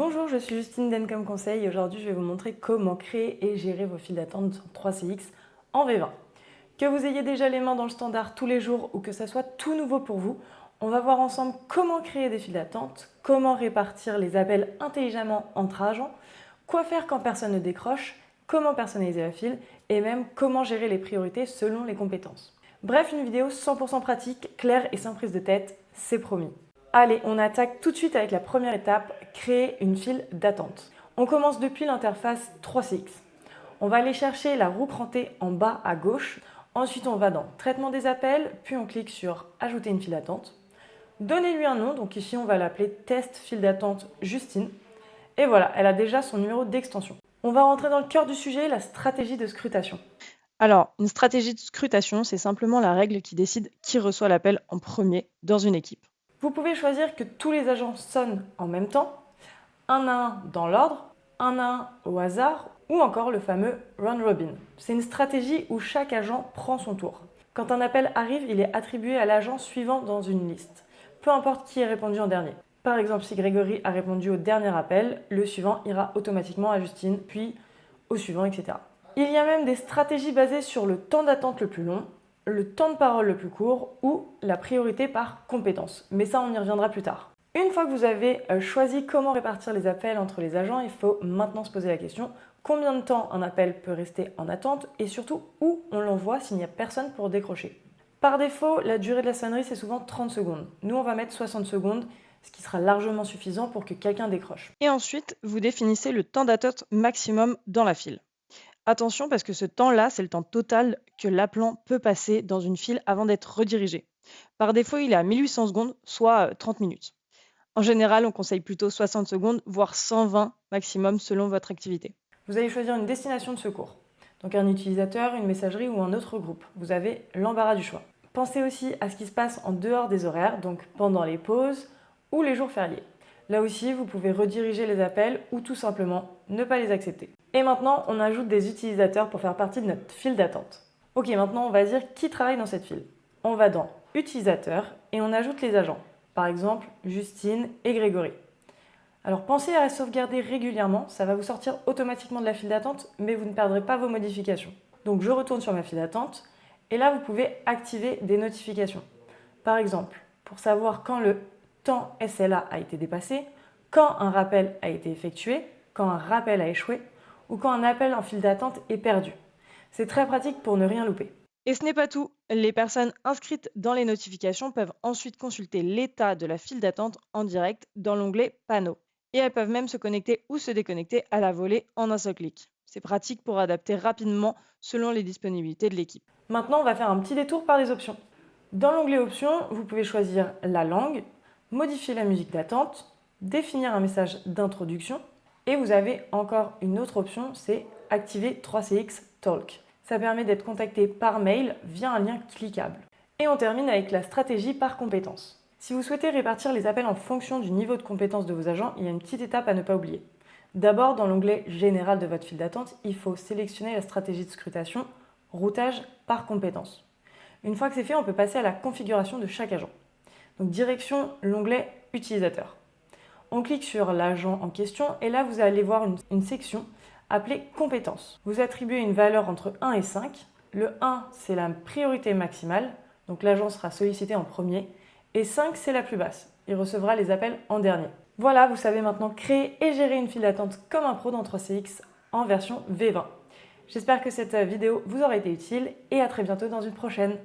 Bonjour, je suis Justine d'Encom Conseil et aujourd'hui je vais vous montrer comment créer et gérer vos files d'attente en 3CX en V20. Que vous ayez déjà les mains dans le standard tous les jours ou que ça soit tout nouveau pour vous, on va voir ensemble comment créer des files d'attente, comment répartir les appels intelligemment entre agents, quoi faire quand personne ne décroche, comment personnaliser la file et même comment gérer les priorités selon les compétences. Bref, une vidéo 100% pratique, claire et sans prise de tête, c'est promis. Allez, on attaque tout de suite avec la première étape, créer une file d'attente. On commence depuis l'interface 3CX. On va aller chercher la roue crantée en bas à gauche. Ensuite, on va dans Traitement des appels, puis on clique sur Ajouter une file d'attente. Donnez-lui un nom, donc ici on va l'appeler Test file d'attente Justine. Et voilà, elle a déjà son numéro d'extension. On va rentrer dans le cœur du sujet, la stratégie de scrutation. Alors, une stratégie de scrutation, c'est simplement la règle qui décide qui reçoit l'appel en premier dans une équipe. Vous pouvez choisir que tous les agents sonnent en même temps, un à un dans l'ordre, un à un au hasard, ou encore le fameux round robin. C'est une stratégie où chaque agent prend son tour. Quand un appel arrive, il est attribué à l'agent suivant dans une liste, peu importe qui ait répondu en dernier. Par exemple, si Grégory a répondu au dernier appel, le suivant ira automatiquement à Justine, puis au suivant, etc. Il y a même des stratégies basées sur le temps d'attente le plus long, le temps de parole le plus court ou la priorité par compétence. Mais ça, on y reviendra plus tard. Une fois que vous avez choisi comment répartir les appels entre les agents, il faut maintenant se poser la question combien de temps un appel peut rester en attente et surtout où on l'envoie s'il n'y a personne pour décrocher. Par défaut, la durée de la sonnerie c'est souvent 30 secondes. Nous on va mettre 60 secondes, ce qui sera largement suffisant pour que quelqu'un décroche. Et ensuite, vous définissez le temps d'attente maximum dans la file. Attention parce que ce temps-là, c'est le temps total que l'appelant peut passer dans une file avant d'être redirigé. Par défaut, il est à 1800 secondes, soit 30 minutes. En général, on conseille plutôt 60 secondes, voire 120 maximum selon votre activité. Vous allez choisir une destination de secours, donc un utilisateur, une messagerie ou un autre groupe. Vous avez l'embarras du choix. Pensez aussi à ce qui se passe en dehors des horaires, donc pendant les pauses ou les jours fériés. Là aussi, vous pouvez rediriger les appels ou tout simplement ne pas les accepter. Et maintenant, on ajoute des utilisateurs pour faire partie de notre file d'attente. Ok, maintenant on va dire qui travaille dans cette file. On va dans Utilisateurs et on ajoute les agents. Par exemple, Justine et Grégory. Alors pensez à la sauvegarder régulièrement, ça va vous sortir automatiquement de la file d'attente, mais vous ne perdrez pas vos modifications. Donc je retourne sur ma file d'attente, et là vous pouvez activer des notifications. Par exemple, pour savoir quand le temps SLA a été dépassé, quand un rappel a été effectué, quand un rappel a échoué, ou quand un appel en file d'attente est perdu. C'est très pratique pour ne rien louper. Et ce n'est pas tout. Les personnes inscrites dans les notifications peuvent ensuite consulter l'état de la file d'attente en direct dans l'onglet Panneaux. Et elles peuvent même se connecter ou se déconnecter à la volée en un seul clic. C'est pratique pour adapter rapidement selon les disponibilités de l'équipe. Maintenant, on va faire un petit détour par les options. Dans l'onglet Options, vous pouvez choisir la langue, modifier la musique d'attente, définir un message d'introduction et vous avez encore une autre option, c'est activer 3CX Talk. Ça permet d'être contacté par mail via un lien cliquable. Et on termine avec la stratégie par compétence. Si vous souhaitez répartir les appels en fonction du niveau de compétence de vos agents, il y a une petite étape à ne pas oublier. D'abord, dans l'onglet Général de votre file d'attente, il faut sélectionner la stratégie de scrutation Routage par compétence. Une fois que c'est fait, on peut passer à la configuration de chaque agent. Donc direction l'onglet Utilisateur. On clique sur l'agent en question et là vous allez voir une section appelée Compétences. Vous attribuez une valeur entre 1 et 5. Le 1 c'est la priorité maximale, donc l'agent sera sollicité en premier, et 5 c'est la plus basse. Il recevra les appels en dernier. Voilà, vous savez maintenant créer et gérer une file d'attente comme un pro dans 3CX en version V20. J'espère que cette vidéo vous aura été utile et à très bientôt dans une prochaine.